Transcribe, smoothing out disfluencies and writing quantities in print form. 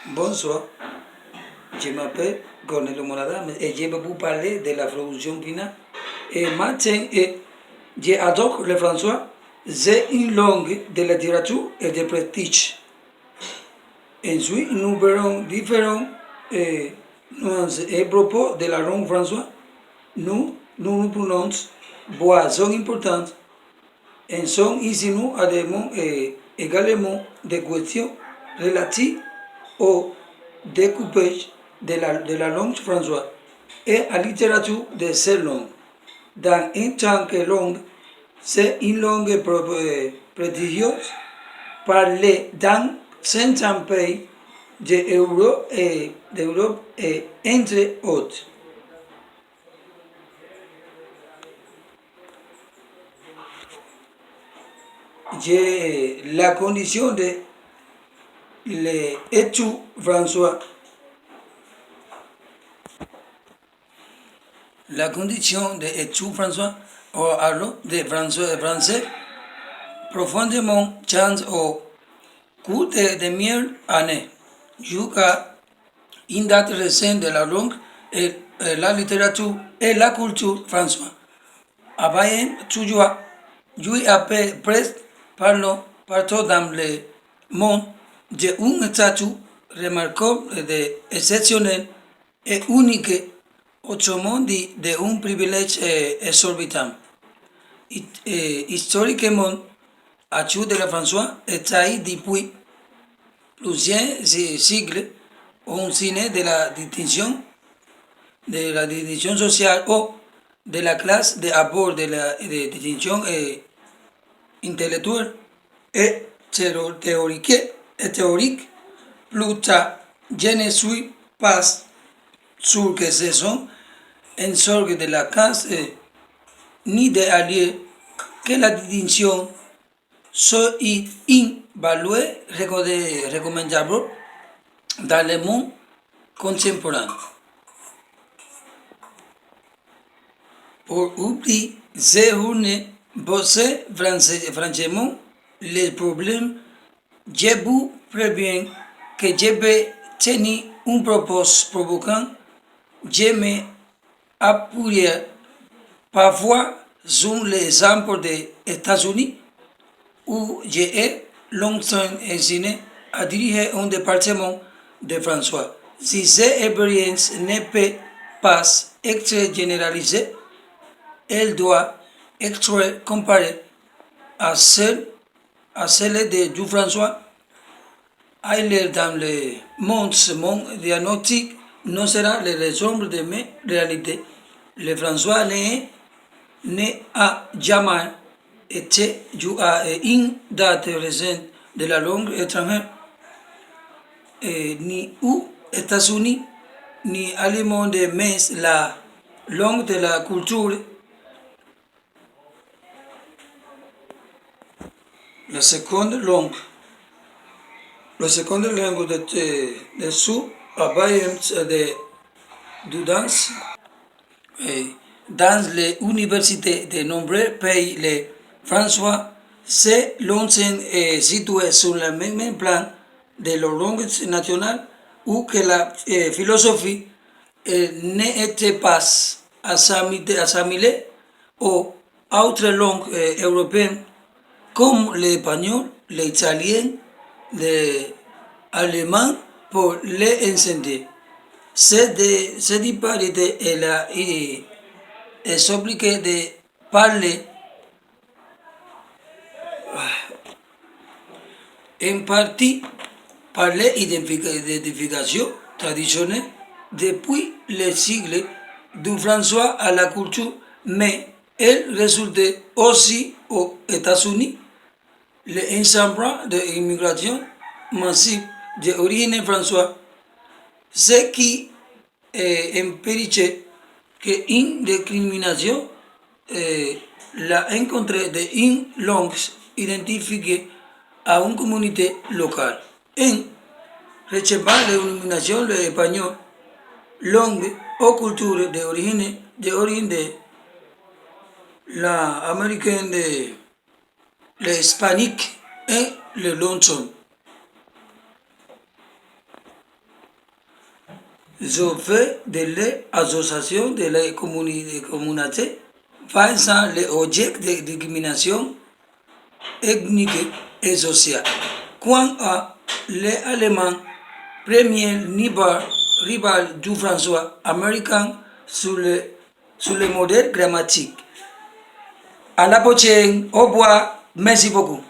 Bonsoir, je m'appelle Cornelio Morada et je vais vous parler de la Révolution finale. Et maintenant, j'adore le François. C'est une langue de la littérature et de prestige. Ensuite, nous verrons différentes nuances et propos de la langue française. Nous prononçons voix sont importantes et sont ici nous avons également des questions relatives au découpage de la langue française et à la littérature de cette langue. Dans une tant que langue, c'est une langue prestigieuse parlée dans 500 pays d'Europe et entre autres. La condition de l'étude françois, la condition de l'étude françois, ou alors de français profondément change au cours de 1000 années, jusqu'à une date récente de la langue et la littérature et la culture française. Avant toujours, lui appelle presque partout dans le monde d'un statut remarquable et exceptionnel et unique, autrement dit d'un privilège exorbitant. Historiquement, Atout de la François est trahi depuis plusieurs siècles un signe de la distinction sociale ou de la classe de abord de la distinction intellectuelle et théorique. Plus tard, je ne suis pas sûr que ce sont en sorte de la classe ni des alliés que la distinction soit une valeur recommandable dans le monde contemporain. Pour oublier ces journées, bosser franchement les problèmes, je vous préviens que je vais tenir un propos provoquant, je m'appuie parfois sur l'exemple des États-Unis où j'ai longtemps enseigné à diriger un département de François. Si cette expérience ne peut pas être généralisée, elle doit être comparée à celle de du François. Ailleurs dans le monde diagnostic ne sera l'exemple de mes réalités. Le François ne a jamais été à une date récente de la langue étrangère, ni aux États-Unis, ni à le monde, mais la langue de la culture. La seconde langue, la seconde langue de sous appareils de danse dans les universités de nombreux pays, les François se longtemps situé sur le même plan de leur langue nationale ou que la philosophie n'était pas assimilée aux autres langues européennes comme l'espagnol, l'italien, l'allemand pour les enseigner. Cette disparité est s'appliquer de parler en partie par l'identification traditionnelle depuis le siècle du François à la culture, mais elle résulte aussi aux États-Unis l'ensemble de l'immigration massive d'origine française, ce qui empêche qu'une discrimination la rencontre d'une langue identifiée à une communauté locale. En recevant l'élimination de l'espagnol, langue o culture de origine de la américaine de l'hispanique et le lonson. je fais de l'association de la communauté face à l'objet de discrimination ethnique et sociale. Quand les Allemands, premier rival du François américain sur le modèle grammatique. À la prochaine, au revoir, merci beaucoup.